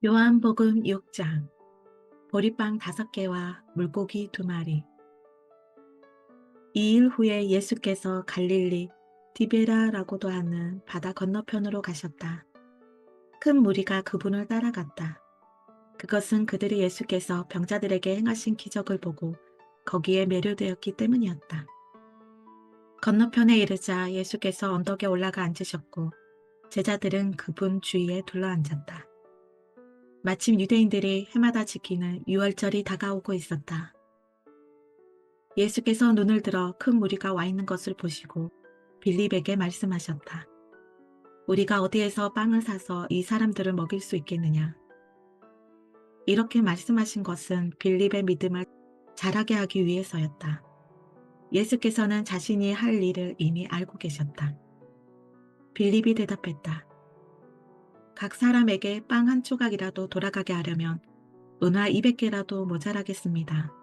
요한복음 6장. 보리빵 5개와 물고기 2마리. 2일 후에 예수께서 갈릴리 디베라라고도 하는 바다 건너편으로 가셨다. 큰 무리가 그분을 따라갔다. 그것은 그들이 예수께서 병자들에게 행하신 기적을 보고 거기에 매료되었기 때문이었다. 건너편에 이르자 예수께서 언덕에 올라가 앉으셨고 제자들은 그분 주위에 둘러앉았다. 마침 유대인들이 해마다 지키는 유월절이 다가오고 있었다. 예수께서 눈을 들어 큰 무리가 와 있는 것을 보시고 빌립에게 말씀하셨다. 우리가 어디에서 빵을 사서 이 사람들을 먹일 수 있겠느냐? 이렇게 말씀하신 것은 빌립의 믿음을 자라게 하기 위해서였다. 예수께서는 자신이 할 일을 이미 알고 계셨다. 빌립이 대답했다. 각 사람에게 빵 한 조각이라도 돌아가게 하려면 은화 200개라도 모자라겠습니다.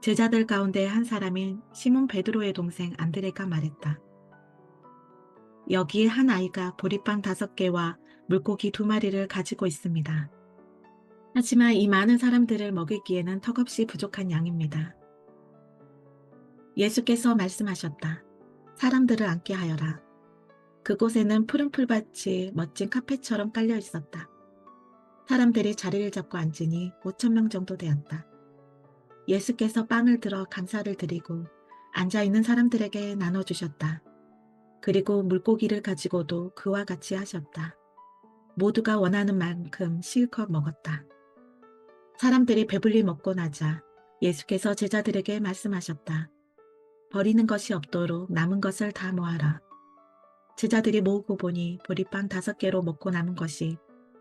제자들 가운데 한 사람인 시몬 베드로의 동생 안드레가 말했다. 여기에 한 아이가 보리빵 5개와 물고기 2마리를 가지고 있습니다. 하지만 이 많은 사람들을 먹이기에는 턱없이 부족한 양입니다. 예수께서 말씀하셨다. 사람들을 앉게 하여라. 그곳에는 푸른 풀밭이 멋진 카펫처럼 깔려 있었다. 사람들이 자리를 잡고 앉으니 5,000명 정도 되었다. 예수께서 빵을 들어 감사를 드리고 앉아있는 사람들에게 나눠주셨다. 그리고 물고기를 가지고도 그와 같이 하셨다. 모두가 원하는 만큼 실컷 먹었다. 사람들이 배불리 먹고 나자 예수께서 제자들에게 말씀하셨다. 버리는 것이 없도록 남은 것을 다 모아라. 제자들이 모으고 보니 보리빵 5개로 먹고 남은 것이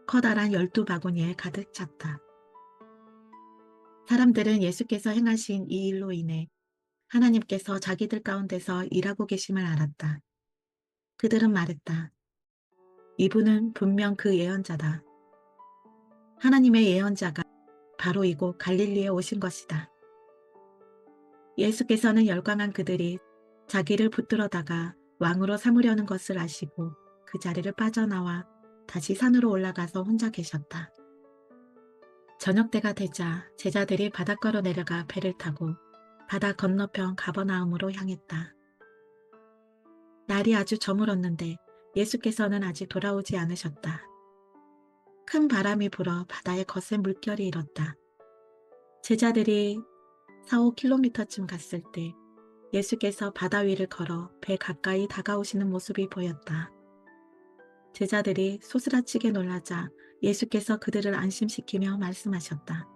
커다란 12바구니에 가득 찼다. 사람들은 예수께서 행하신 이 일로 인해 하나님께서 자기들 가운데서 일하고 계심을 알았다. 그들은 말했다. 이분은 분명 그 예언자다. 하나님의 예언자가 바로 이곳 갈릴리에 오신 것이다. 예수께서는 열광한 그들이 자기를 붙들어다가 왕으로 삼으려는 것을 아시고 그 자리를 빠져나와 다시 산으로 올라가서 혼자 계셨다. 저녁 때가 되자 제자들이 바닷가로 내려가 배를 타고 바다 건너편 가버나움으로 향했다. 날이 아주 저물었는데 예수께서는 아직 돌아오지 않으셨다. 큰 바람이 불어 바다에 거센 물결이 일었다. 제자들이 4-5km쯤 갔을 때 예수께서 바다 위를 걸어 배 가까이 다가오시는 모습이 보였다. 제자들이 소스라치게 놀라자 예수께서 그들을 안심시키며 말씀하셨다.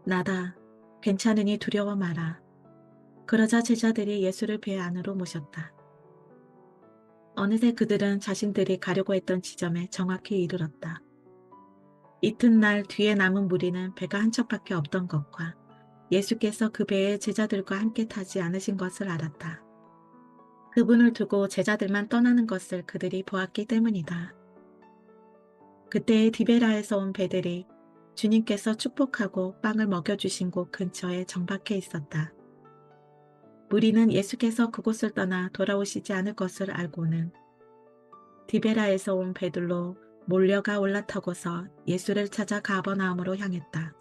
나다. 괜찮으니 두려워 마라. 그러자 제자들이 예수를 배 안으로 모셨다. 어느새 그들은 자신들이 가려고 했던 지점에 정확히 이르렀다. 이튿날 뒤에 남은 무리는 배가 한 척밖에 없던 것과 예수께서 그 배에 제자들과 함께 타지 않으신 것을 알았다. 그분을 두고 제자들만 떠나는 것을 그들이 보았기 때문이다. 그때 디베라에서 온 배들이 주님께서 축복하고 빵을 먹여주신 곳 근처에 정박해 있었다. 무리는 예수께서 그곳을 떠나 돌아오시지 않을 것을 알고는 디베라에서 온 배들로 몰려가 올라타고서 예수를 찾아 가버나움으로 향했다.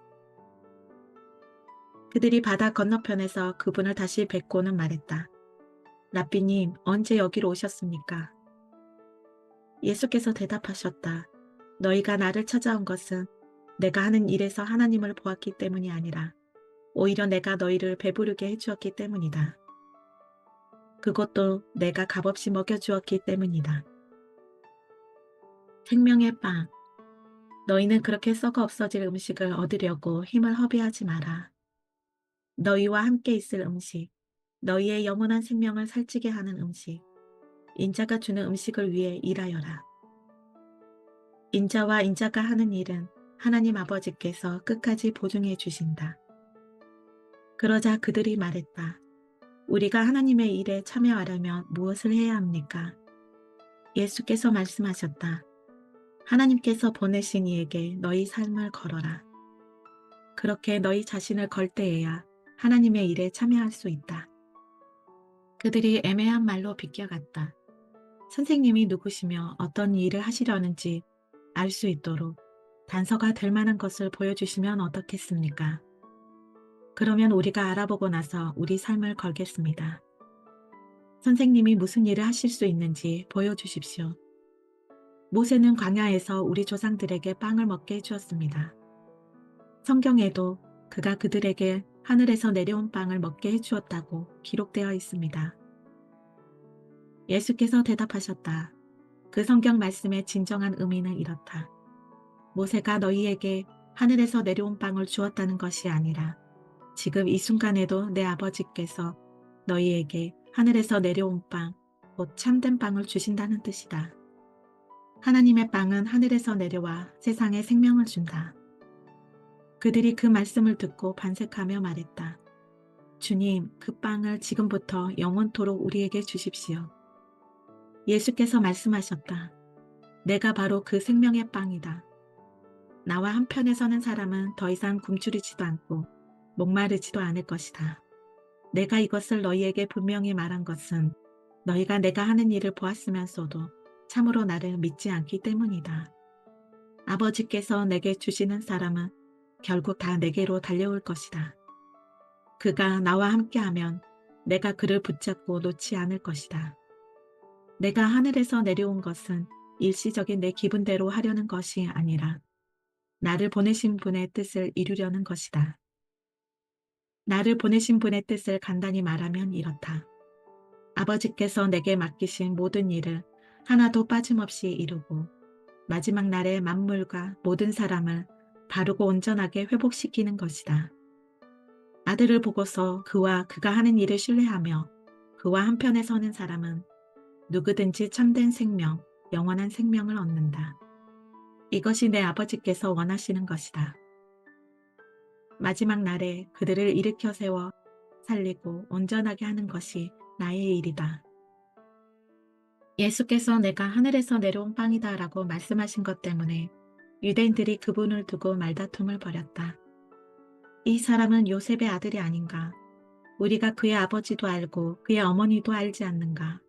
그들이 바다 건너편에서 그분을 다시 뵙고는 말했다. 랍비님, 언제 여기로 오셨습니까? 예수께서 대답하셨다. 너희가 나를 찾아온 것은 내가 하는 일에서 하나님을 보았기 때문이 아니라 오히려 내가 너희를 배부르게 해주었기 때문이다. 그것도 내가 값없이 먹여주었기 때문이다. 생명의 빵. 너희는 그렇게 썩어 없어질 음식을 얻으려고 힘을 허비하지 마라. 너희와 함께 있을 음식, 너희의 영원한 생명을 살찌게 하는 음식, 인자가 주는 음식을 위해 일하여라. 인자와 인자가 하는 일은 하나님 아버지께서 끝까지 보증해 주신다. 그러자 그들이 말했다. 우리가 하나님의 일에 참여하려면 무엇을 해야 합니까? 예수께서 말씀하셨다. 하나님께서 보내신 이에게 너희 삶을 걸어라. 그렇게 너희 자신을 걸 때에야 하나님의 일에 참여할 수 있다. 그들이 애매한 말로 비껴갔다. 선생님이 누구시며 어떤 일을 하시려는지 알 수 있도록 단서가 될 만한 것을 보여주시면 어떻겠습니까? 그러면 우리가 알아보고 나서 우리 삶을 걸겠습니다. 선생님이 무슨 일을 하실 수 있는지 보여주십시오. 모세는 광야에서 우리 조상들에게 빵을 먹게 해주었습니다. 성경에도 그가 그들에게 하늘에서 내려온 빵을 먹게 해주었다고 기록되어 있습니다. 예수께서 대답하셨다. 그 성경 말씀의 진정한 의미는 이렇다. 모세가 너희에게 하늘에서 내려온 빵을 주었다는 것이 아니라 지금 이 순간에도 내 아버지께서 너희에게 하늘에서 내려온 빵, 곧 참된 빵을 주신다는 뜻이다. 하나님의 빵은 하늘에서 내려와 세상에 생명을 준다. 그들이 그 말씀을 듣고 반색하며 말했다. 주님, 그 빵을 지금부터 영원토록 우리에게 주십시오. 예수께서 말씀하셨다. 내가 바로 그 생명의 빵이다. 나와 한편에 서는 사람은 더 이상 굶주리지도 않고 목마르지도 않을 것이다. 내가 이것을 너희에게 분명히 말한 것은 너희가 내가 하는 일을 보았으면서도 참으로 나를 믿지 않기 때문이다. 아버지께서 내게 주시는 사람은 결국 다 내게로 달려올 것이다. 그가 나와 함께하면 내가 그를 붙잡고 놓지 않을 것이다. 내가 하늘에서 내려온 것은 일시적인 내 기분대로 하려는 것이 아니라 나를 보내신 분의 뜻을 이루려는 것이다. 나를 보내신 분의 뜻을 간단히 말하면 이렇다. 아버지께서 내게 맡기신 모든 일을 하나도 빠짐없이 이루고 마지막 날에 만물과 모든 사람을 바르고 온전하게 회복시키는 것이다. 아들을 보고서 그와 그가 하는 일을 신뢰하며 그와 한편에 서는 사람은 누구든지 참된 생명, 영원한 생명을 얻는다. 이것이 내 아버지께서 원하시는 것이다. 마지막 날에 그들을 일으켜 세워 살리고 온전하게 하는 것이 나의 일이다. 예수께서 내가 하늘에서 내려온 빵이다 라고 말씀하신 것 때문에 유대인들이 그분을 두고 말다툼을 벌였다. 이 사람은 요셉의 아들이 아닌가? 우리가 그의 아버지도 알고 그의 어머니도 알지 않는가?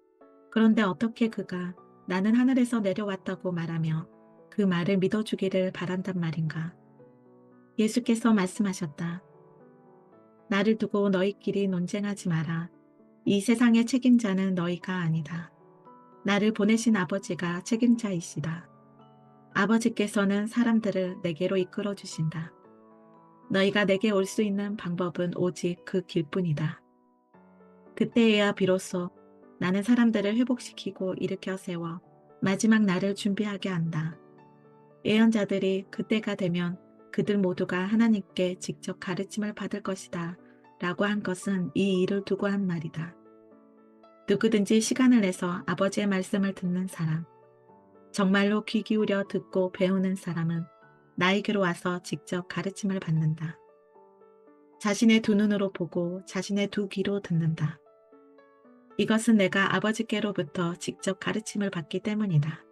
그런데 어떻게 그가 나는 하늘에서 내려왔다고 말하며 그 말을 믿어주기를 바란단 말인가? 예수께서 말씀하셨다. 나를 두고 너희끼리 논쟁하지 마라. 이 세상의 책임자는 너희가 아니다. 나를 보내신 아버지가 책임자이시다. 아버지께서는 사람들을 내게로 이끌어 주신다. 너희가 내게 올 수 있는 방법은 오직 그 길뿐이다. 그때에야 비로소 나는 사람들을 회복시키고 일으켜 세워 마지막 날을 준비하게 한다. 예언자들이 그때가 되면 그들 모두가 하나님께 직접 가르침을 받을 것이다 라고 한 것은 이 일을 두고 한 말이다. 누구든지 시간을 내서 아버지의 말씀을 듣는 사람, 정말로 귀 기울여 듣고 배우는 사람은 나에게로 와서 직접 가르침을 받는다. 자신의 두 눈으로 보고 자신의 두 귀로 듣는다. 이것은 내가 아버지께로부터 직접 가르침을 받기 때문이다.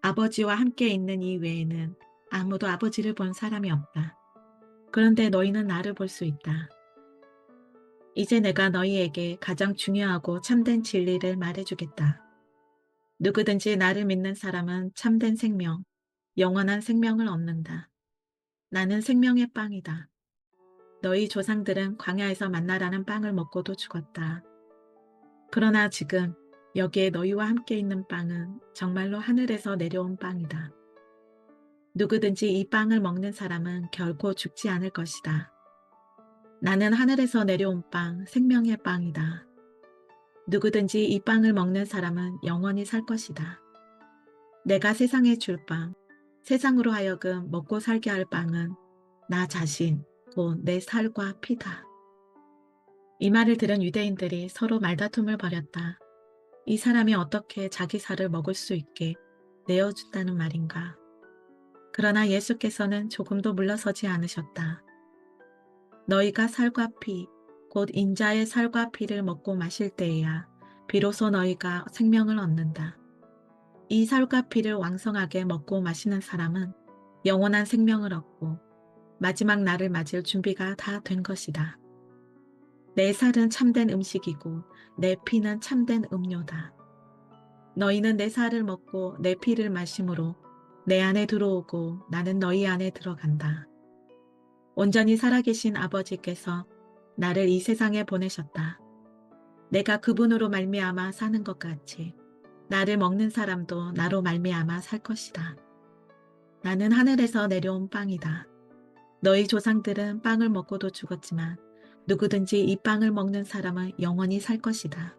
아버지와 함께 있는 이 외에는 아무도 아버지를 본 사람이 없다. 그런데 너희는 나를 볼 수 있다. 이제 내가 너희에게 가장 중요하고 참된 진리를 말해주겠다. 누구든지 나를 믿는 사람은 참된 생명, 영원한 생명을 얻는다. 나는 생명의 빵이다. 너희 조상들은 광야에서 만나라는 빵을 먹고도 죽었다. 그러나 지금 여기에 너희와 함께 있는 빵은 정말로 하늘에서 내려온 빵이다. 누구든지 이 빵을 먹는 사람은 결코 죽지 않을 것이다. 나는 하늘에서 내려온 빵, 생명의 빵이다. 누구든지 이 빵을 먹는 사람은 영원히 살 것이다. 내가 세상에 줄 빵, 세상으로 하여금 먹고 살게 할 빵은 나 자신, 곧 내 살과 피다. 이 말을 들은 유대인들이 서로 말다툼을 벌였다. 이 사람이 어떻게 자기 살을 먹을 수 있게 내어준다는 말인가? 그러나 예수께서는 조금도 물러서지 않으셨다. 너희가 살과 피, 곧 인자의 살과 피를 먹고 마실 때에야 비로소 너희가 생명을 얻는다. 이 살과 피를 왕성하게 먹고 마시는 사람은 영원한 생명을 얻고 마지막 날을 맞을 준비가 다 된 것이다. 내 살은 참된 음식이고 내 피는 참된 음료다. 너희는 내 살을 먹고 내 피를 마심으로 내 안에 들어오고 나는 너희 안에 들어간다. 온전히 살아계신 아버지께서 나를 이 세상에 보내셨다. 내가 그분으로 말미암아 사는 것 같이 나를 먹는 사람도 나로 말미암아 살 것이다. 나는 하늘에서 내려온 빵이다. 너희 조상들은 빵을 먹고도 죽었지만 누구든지 이 빵을 먹는 사람은 영원히 살 것이다.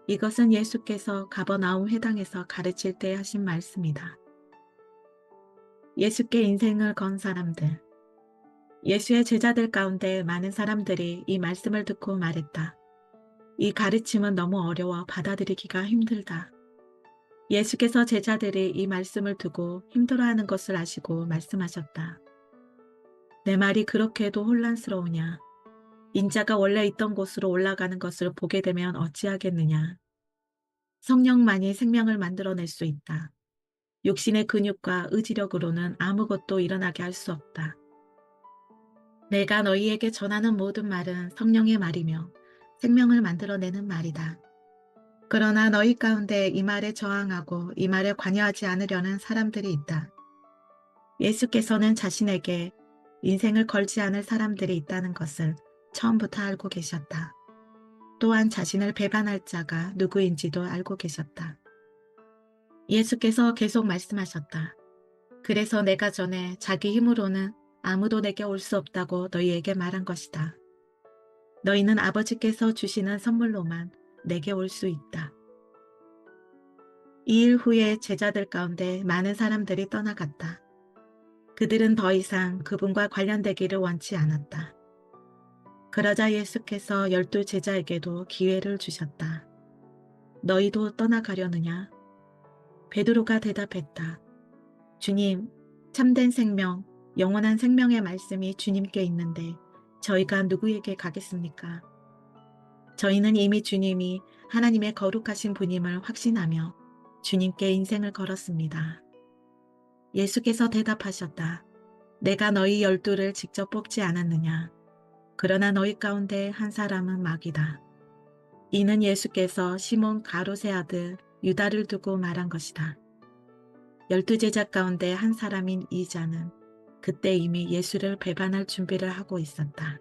이것은 예수께서 가버나움 회당에서 가르칠 때 하신 말씀이다. 예수께 인생을 건 사람들. 예수의 제자들 가운데 많은 사람들이 이 말씀을 듣고 말했다. 이 가르침은 너무 어려워 받아들이기가 힘들다. 예수께서 제자들이 이 말씀을 두고 힘들어하는 것을 아시고 말씀하셨다. 내 말이 그렇게도 혼란스러우냐? 인자가 원래 있던 곳으로 올라가는 것을 보게 되면 어찌하겠느냐? 성령만이 생명을 만들어낼 수 있다. 육신의 근육과 의지력으로는 아무것도 일어나게 할 수 없다. 내가 너희에게 전하는 모든 말은 성령의 말이며 생명을 만들어내는 말이다. 그러나 너희 가운데 이 말에 저항하고 이 말에 관여하지 않으려는 사람들이 있다. 예수께서는 자신에게 인생을 걸지 않을 사람들이 있다는 것을 처음부터 알고 계셨다. 또한 자신을 배반할 자가 누구인지도 알고 계셨다. 예수께서 계속 말씀하셨다. 그래서 내가 전에 자기 힘으로는 아무도 내게 올 수 없다고 너희에게 말한 것이다. 너희는 아버지께서 주시는 선물로만 내게 올 수 있다. 이 일 후에 제자들 가운데 많은 사람들이 떠나갔다. 그들은 더 이상 그분과 관련되기를 원치 않았다. 그러자 예수께서 12 제자에게도 기회를 주셨다. 너희도 떠나가려느냐? 베드로가 대답했다. 주님, 참된 생명, 영원한 생명의 말씀이 주님께 있는데 저희가 누구에게 가겠습니까? 저희는 이미 주님이 하나님의 거룩하신 분임을 확신하며 주님께 인생을 걸었습니다. 예수께서 대답하셨다. 내가 너희 12를 직접 뽑지 않았느냐? 그러나 너희 가운데 한 사람은 마귀다. 이는 예수께서 시몬 가롯의 아들 유다를 두고 말한 것이다. 12 제자 가운데 한 사람인 이 자는 그때 이미 예수를 배반할 준비를 하고 있었다.